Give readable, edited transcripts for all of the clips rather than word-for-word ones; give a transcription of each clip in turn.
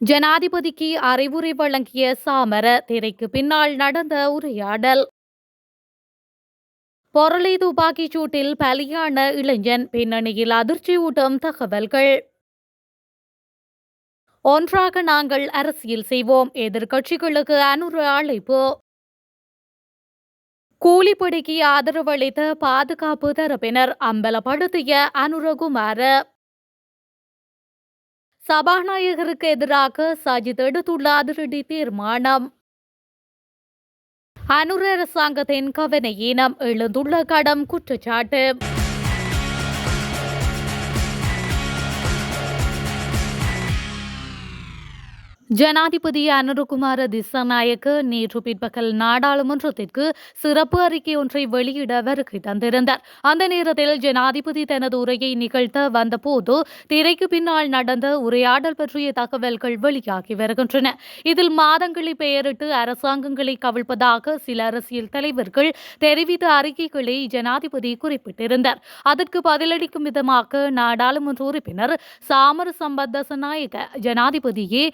ஜனாதிபதிக்கு அறிவுரை வழங்கிய சாமர திரைக்கு பின்னால் நடந்த உரையாடல். பொருளை துப்பாக்கிச் சூட்டில் பலியான இளைஞன் பின்னணியில் அதிர்ச்சியூட்டும் தகவல்கள். ஒன்றாக நாங்கள் அரசியல் செய்வோம், எதிர்க்கட்சிகளுக்கு அனுர அழைப்பு. கூலிப்படைக்கு ஆதரவளித்த பாதுகாப்பு தரப்பினர் அம்பலப்படுத்திய அனுரகுமார. சபாநாயகருக்கு எதிராக சஜித் எடுத்துள்ள அதிரடி தீர்மானம். அனுர அரசாங்கத்தின் கவன ஈனம் எழுந்துள்ள கடும் குற்றச்சாட்டு. ஜனாதிபதி அனுரகுமார திசாநாயக்க நேற்று பிற்பகல் நாடாளுமன்றத்திற்கு சிறப்பு அறிக்கை ஒன்றை வெளியிட வருகை தந்திருந்தார். அந்த நேரத்தில் ஜனாதிபதி தனது உரையை நிகழ்த்த வந்தபோது திரைக்கு பின்னால் நடந்த உரையாடல் பற்றிய தகவல்கள் வெளியாகி வருகின்றன. இதில் மாதங்களை பெயரிட்டு அரசாங்கங்களை கவிழ்ப்பதாக சில அரசியல் தலைவர்கள் தெரிவித்த அறிக்கைகளை ஜனாதிபதி குறிப்பிட்டிருந்தார். அதற்கு பதிலளிக்கும் விதமாக நாடாளுமன்ற உறுப்பினர் சாமர சம்பத் தசநாயக்க ஜனாதிபதியே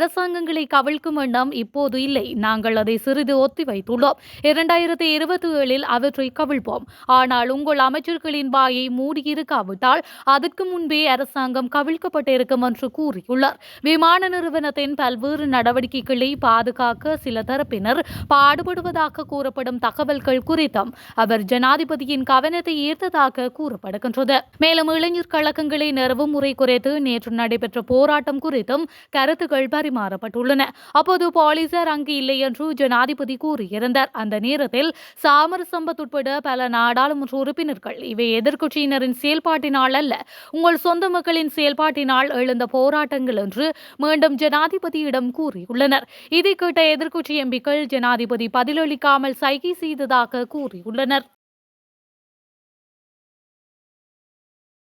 அரசாங்கங்களை கவிழ்க்கும் எண்ணம் இப்போது இல்லை, நாங்கள் அதை சிறிது ஒத்திவைத்துள்ளோம். 2027 அவற்றை கவிழ்ப்போம். ஆனால் உங்கள் அமைச்சர்களின் வாயை மூடியிருக்காவிட்டால் அதற்கு முன்பே அரசாங்கம் கவிழ்க்கப்பட்டிருக்கும் என்று கூறியுள்ளார். விமான நிறுவனத்தின் பல்வேறு நடவடிக்கைகளை பாதுகாக்க சில தரப்பினர் பாடுபடுவதாக கூறப்படும் தகவல்கள் குறித்தும் அவர் ஜனாதிபதியின் கவனத்தை ஈர்த்ததாக கூறப்படுகின்றது. மேலும் இளைஞர் கழகங்களை நிறுவும் முறை குறித்து நேற்று நடைபெற்ற போராட்டம் குறித்தும் கருத்துக்கள் பரிமாறப்பட்டுள்ளன. அப்போது போலீசார் அங்கு இல்லை என்று ஜனாதிபதி கூறியிருந்தார். அந்த நேரத்தில் சாமர சம்பத் உட்பட பல நாடாளுமன்ற உறுப்பினர்கள் இவை எதிர்க்கட்சியினரின் செயல்பாட்டினால் அல்ல, உங்கள் சொந்த மக்களின் செயல்பாட்டினால் எழுந்த போராட்டங்கள் என்று மீண்டும் ஜனாதிபதியிடம் கூறியுள்ளனர். இதை கேட்ட எதிர்க்கட்சி எம்பிக்கள் ஜனாதிபதி பதிலளிக்காமல் சைகை செய்ததாக கூறியுள்ளனர்.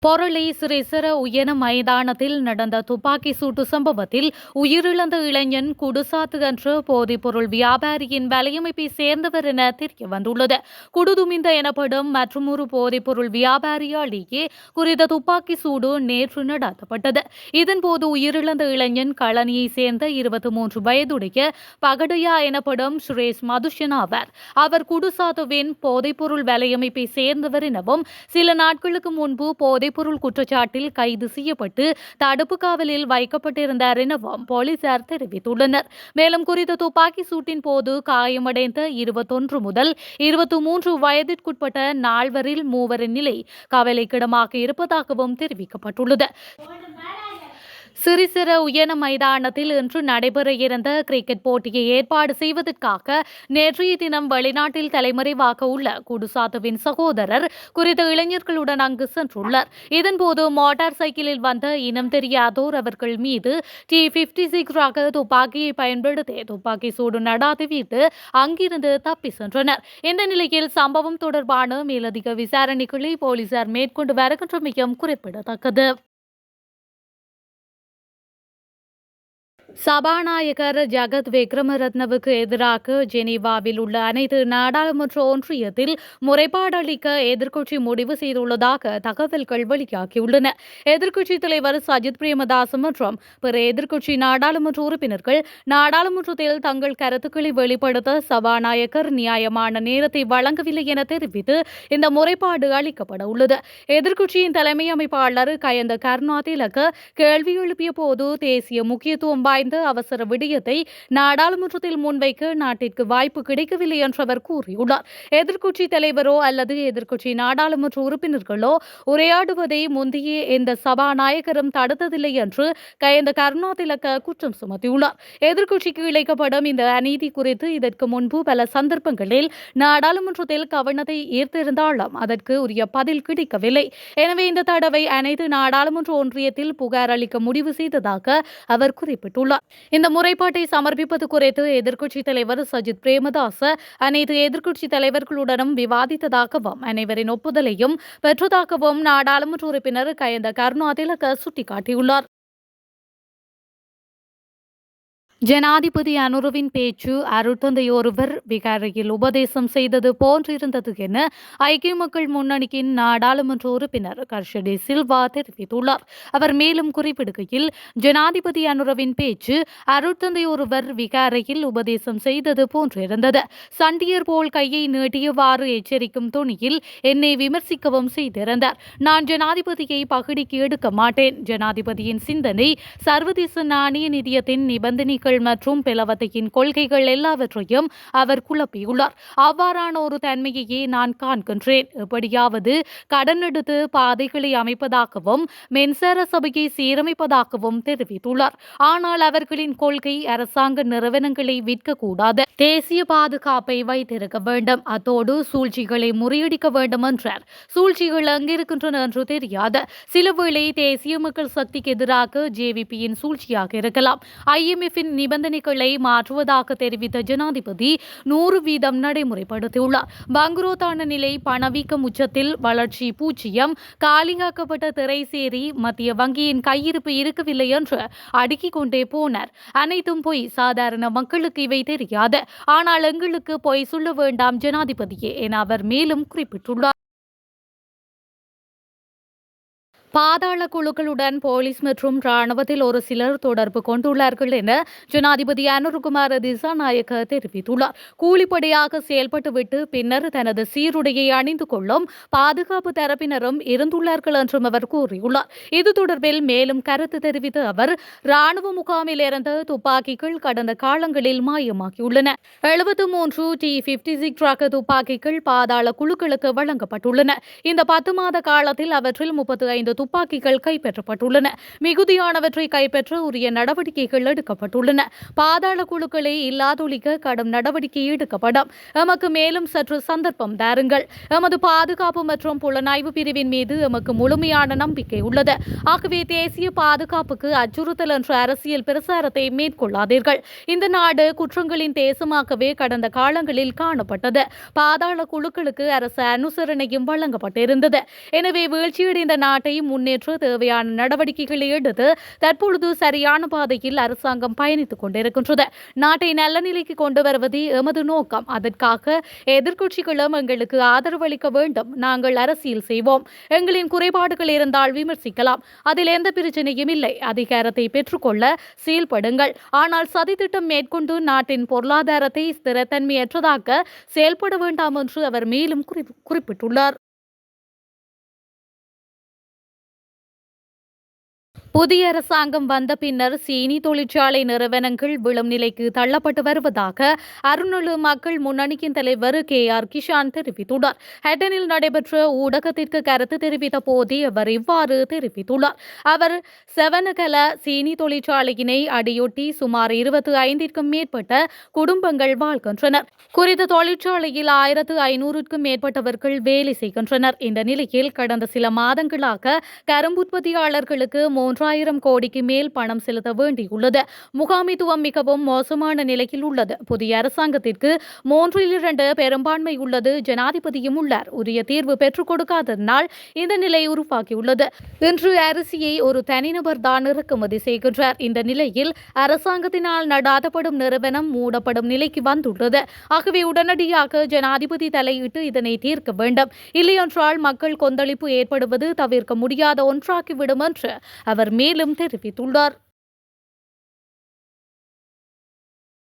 பொருளை சிறைசர உயன மைதானத்தில் நடந்த துப்பாக்கி சூட்டு சம்பவத்தில் உயிரிழந்த இளைஞன் குடுசாத்து என்ற போதைப்பொருள் வியாபாரியின் வலையமைப்பை சேர்ந்தவர் என தெரிய வந்துள்ளது. குடுதுமிந்த எனப்படும் மற்றொரு போதைப்பொருள் வியாபாரியாலேயே குறித்த துப்பாக்கி சூடு நேற்று நடத்தப்பட்டது. இதன்போது உயிரிழந்த இளைஞன் களனியை சேர்ந்த 23 வயதுடைய பகடையா எனப்படும் சுரேஷ் மதுஷன் ஆவார். அவர் குடுசாத்துவின் போதைப்பொருள் வலையமைப்பை சேர்ந்தவர் எனவும் சில நாட்களுக்கு முன்பு போதைப்பொருள் குற்றச்சாட்டில் கைது செய்யப்பட்டு தடுப்பு காவலில் வைக்கப்பட்டிருந்தார் எனவும் போலீசார் தெரிவித்துள்ளனர். மேலும் குறித்த துப்பாக்கி சூட்டின் போது காயமடைந்த 21 முதல் 23 வயதிற்குட்பட்ட நால்வரில் மூவரின் நிலை கவலைக்கிடமாக இருப்பதாகவும் தெரிவிக்கப்பட்டுள்ளது. சிறிசிற உயன மைதானத்தில் இன்று நடைபெற இருந்த கிரிக்கெட் போட்டியை ஏற்பாடு செய்வதற்காக நேற்றைய தினம் வெளிநாட்டில் தலைமறைவாக உள்ள குடுசாத்துவின் சகோதரர் குறித்த இளைஞர்களுடன் அங்கு சென்றுள்ளார். இதன்போது மோட்டார் சைக்கிளில் வந்த இனம் தெரியாதோர் அவர்கள் மீது T56 ரக துப்பாக்கியை பயன்படுத்தி துப்பாக்கி சூடு நடாத்திவிட்டு அங்கிருந்து தப்பி சென்றனர். இந்த நிலையில் சம்பவம் தொடர்பான மேலதிக விசாரணைகளை போலீசார் மேற்கொண்டு வருகின்றமையும் குறிப்பிடத்தக்கது. சபாநாயகர் ஜகத் விக்ரமரத்னவுக்கு எதிராக ஜெனீவாவில் உள்ள அனைத்து நாடாளுமன்ற ஒன்றியத்தில் முறைப்பாடு அளிக்க எதிர்க்கட்சி முடிவு செய்துள்ளதாக தகவல்கள் வெளியாகியுள்ளன. எதிர்க்கட்சித் தலைவர் சஜித் பிரேமதாஸ் மற்றும் பிற எதிர்க்கட்சி நாடாளுமன்ற உறுப்பினர்கள் நாடாளுமன்றத்தில் தங்கள் கருத்துக்களை வெளிப்படுத்த சபாநாயகர் நியாயமான நேரத்தை வழங்கவில்லை என தெரிவித்து இந்த முறைப்பாடு அளிக்கப்பட உள்ளது. எதிர்க்கட்சியின் தலைமை அமைப்பாளர் கயந்த கருணாதிலக கேள்வி எழுப்பிய போது தேசிய முக்கியத்துவம் அவசர விடயத்தை நாடாளுமன்றத்தில் முன்வைக்க நாட்டிற்கு வாய்ப்பு கிடைக்கவில்லை என்று அவர் கூறியுள்ளார். எதிர்க்கட்சி தலைவரோ அல்லது எதிர்க்கட்சி நாடாளுமன்ற உறுப்பினர்களோ உரையாடுவதை முந்தைய எந்த சபாநாயகரும் தடுத்ததில்லை என்று கயந்த கருணாதிலக குற்றம் சுமத்தியுள்ளார். எதிர்க்கட்சிக்கு இழைக்கப்படும் இந்த அநீதி குறித்து இதற்கு முன்பு பல சந்தர்ப்பங்களில் நாடாளுமன்றத்தில் கவனத்தை ஈர்த்திருந்தாலும் அதற்கு உரிய பதில் கிடைக்கவில்லை. எனவே இந்த தடவை அனைத்து நாடாளுமன்ற ஒன்றியத்தில் புகார் அளிக்க முடிவு செய்ததாக அவர் குறிப்பிட்டுள்ளார். இந்த முறைப்பாட்டை சமர்ப்பிப்பது குறித்து எதிர்க்கட்சித் தலைவர் சஜித் பிரேமதாச அனைத்து எதிர்க்கட்சித் தலைவர்களுடனும் விவாதித்ததாகவும் அனைவரின் ஒப்புதலையும் பெற்றதாகவும் நாடாளுமன்ற உறுப்பினர் கயந்த கருணாதிலக சுட்டிக்காட்டியுள்ளார். ஜனாதிபதி அனுரவின் பேச்சு அருட்தந்தையொருவர் விகாரையில் உபதேசம் செய்தது போன்றிருந்தது என ஐக்கிய மக்கள் முன்னணியின் நாடாளுமன்ற உறுப்பினர் கர்ஷடி சில்வா தெரிவித்துள்ளார். அவர் மேலும் குறிப்பிடுகையில், ஜனாதிபதி அனுரவின் பேச்சு அருட்தந்தையொருவர் விகாரையில் உபதேசம் செய்தது போன்றிருந்தது. சண்டியர் போல் கையை நீட்டியவாறு எச்சரிக்கும் துணியில் என்னை விமர்சிக்கவும் செய்திருந்தார். நான் ஜனாதிபதியை பகடிக்கு எடுக்க மாட்டேன். ஜனாதிபதியின் சிந்தனை சர்வதேச நாணய நிதியத்தின் நிபந்தனைகள் மற்றும் பிளவத்தையின் கொள்கைகள் எல்லாவற்றையும் அவர் குழப்பியுள்ளார். அவ்வாறான ஒரு தன்மையையே நான் காண்கின்றேன். எப்படியாவது கடன் எடுத்து பாதைகளை அமைப்பதாகவும் மின்சார சபையை சீரமைப்பதாகவும் தெரிவித்துள்ளார். ஆனால் அவர்களின் கொள்கை அரசாங்க நிறுவனங்களை விற்கக்கூடாது, தேசிய பாதுகாப்பை வைத்திருக்க வேண்டும், அத்தோடு சூழ்ச்சிகளை முறியடிக்க வேண்டும் என்றார். சூழ்ச்சிகள் அங்கிருக்கின்றன என்று தெரியாது. சிலவேளை தேசிய மக்கள் சக்திக்கு எதிராக ஜேவிபியின் சூழ்ச்சியாக இருக்கலாம். IMF-இன் நிபந்தனைகளை மாற்றுவதாக தெரிவித்த ஜனாதிபதி 100% நடைமுறைப்படுத்தியுள்ளார். பங்குரோத்தான நிலை, பணவீக்கம் உச்சத்தில், வளர்ச்சி 0, காலியாக்கப்பட்ட திரைசேரி, மத்திய வங்கியின் கையிருப்பு இருக்கவில்லை என்று அடுக்கிக் கொண்டே போனார். அனைத்தும் பொய். சாதாரண மக்களுக்கு இவை தெரியாது. ஆனால் எங்களுக்கு பொய் சொல்ல வேண்டாம் ஜனாதிபதியே என அவர் மேலும் குறிப்பிட்டுள்ளார். பாதாள குழுக்களுடன் போலீஸ் மற்றும் ராணுவத்தில் ஒரு சிலர் தொடர்பு கொண்டுள்ளார்கள் என ஜனாதிபதி அனுரகுமார திசாநாயக்க தெரிவித்துள்ளார். கூலிப்படையாக செயல்பட்டுவிட்டு பின்னர் தனது சீருடையை அணிந்து கொள்ளும் பாதுகாப்பு தரப்பினரும் இருந்துள்ளார்கள் என்றும் அவர் கூறியுள்ளார். இது தொடர்பில் மேலும் கருத்து தெரிவித்த அவர், ராணுவ முகாமில் இருந்த துப்பாக்கிகள் கடந்த காலங்களில் மாயமாகியுள்ளன. 73 T56 ரக துப்பாக்கிகள் பாதாள குழுக்களுக்கு வழங்கப்பட்டுள்ளன. இந்த 10 மாத காலத்தில் அவற்றில் 35 துப்பாக்கிகள் கைப்பற்றப்பட்டுள்ளன. மிகுதியானவற்றை கைப்பற்ற உரிய நடவடிக்கைகள் எடுக்கப்பட்டுள்ளன. பாதாள குழுக்களை இல்லாதொழிக்க கடும் நடவடிக்கை எடுக்கப்படும். எமக்கு மேலும் சற்று சந்தர்ப்பம் தாருங்கள். எமது பாதுகாப்பு மற்றும் புலனாய்வு பிரிவின் மீது எமக்கு முழுமையான நம்பிக்கை உள்ளது. ஆகவே தேசிய பாதுகாப்புக்கு அச்சுறுத்தல் என்ற அரசியல் பிரசாரத்தை மேற்கொள்ளாதீர்கள். இந்த நாடு குற்றங்களின் தேசமாகவே கடந்த காலங்களில் காணப்பட்டது. பாதாள குழுக்களுக்கு அரசு அனுசரணையும் வழங்கப்பட்டிருந்தது. எனவே வீழ்ச்சியடைந்த நாட்டை முன்னேற்ற தேவையான நடவடிக்கைகளை எடுத்து தற்பொழுது சரியான பாதையில் அரசாங்கம் பயணித்துக் கொண்டிருக்கின்றது. நாட்டை நல்ல நிலைக்கு கொண்டு வருவதே எமது நோக்கம். அதற்காக எதிர்க்கட்சிகளும் எங்களுக்கு ஆதரவு அளிக்க வேண்டும். நாங்கள் அரசியல் செய்வோம். எங்களின் குறைபாடுகள் இருந்தால் விமர்சிக்கலாம். அதில் எந்த பிரச்சனையும் இல்லை. அதிகாரத்தை பெற்றுக்கொள்ள செயல்படுங்கள். ஆனால் சதித்திட்டம் மேற்கொண்டு நாட்டின் பொருளாதாரத்தை ஸ்திரத்தன்மையற்றதாக்க செயல்பட வேண்டாம் என்று அவர் மேலும் குறிப்பிட்டுள்ளார். புதிய அரசாங்கம் வந்த பின்னர் சீனி தொழிற்சாலை நிறுவனங்கள் விழும் நிலைக்கு தள்ளப்பட்டு வருவதாக அருணொழு மக்கள் முன்னணியின் தலைவர் KR கிஷான் தெரிவித்துள்ளார். ஹட்டனில் நடைபெற்ற ஊடகத்திற்கு கருத்து தெரிவித்த போதே அவர் இவ்வாறு தெரிவித்துள்ளார். அவர் செவனகல சீனி தொழிற்சாலையினை அடியொட்டி சுமார் 25க்கும் மேற்பட்ட குடும்பங்கள் வாழ்கின்றனர். குறித்த தொழிற்சாலையில் 1500க்கும் மேற்பட்டவர்கள் வேலை செய்கின்றனர். இந்த நிலையில் கடந்த சில மாதங்களாக கரும்புற்பத்தியாளர்களுக்கு 3000 கோடிக்கு மேல் பணம் செலுத்த வேண்டியுள்ளது. முகாமித்துவம் மிகவும் மோசமான நிலையில் உள்ளது. புதிய அரசாங்கத்திற்கு 3/2 பெரும்பான்மை உள்ளது. ஜனாதிபதியும் உள்ளார். உரிய தீர்வு பெற்றுக் கொடுக்காததனால் இந்த நிலை உருவாகியுள்ளது. இன்று அரிசியை ஒரு தனிநபர் தான் இறக்குமதி செய்கின்றார். இந்த நிலையில் அரசாங்கத்தினால் நடாத்தப்படும் நிறுவனம் மூடப்படும் நிலைக்கு வந்துள்ளது. ஆகவே உடனடியாக ஜனாதிபதி தலையிட்டு இதனை தீர்க்க வேண்டும். இல்லையென்றால் மக்கள் கொந்தளிப்பு ஏற்படுவது தவிர்க்க முடியாத ஒன்றாகிவிடும் என்று அவர் மேலும் தெரிவித்துள்ளார்.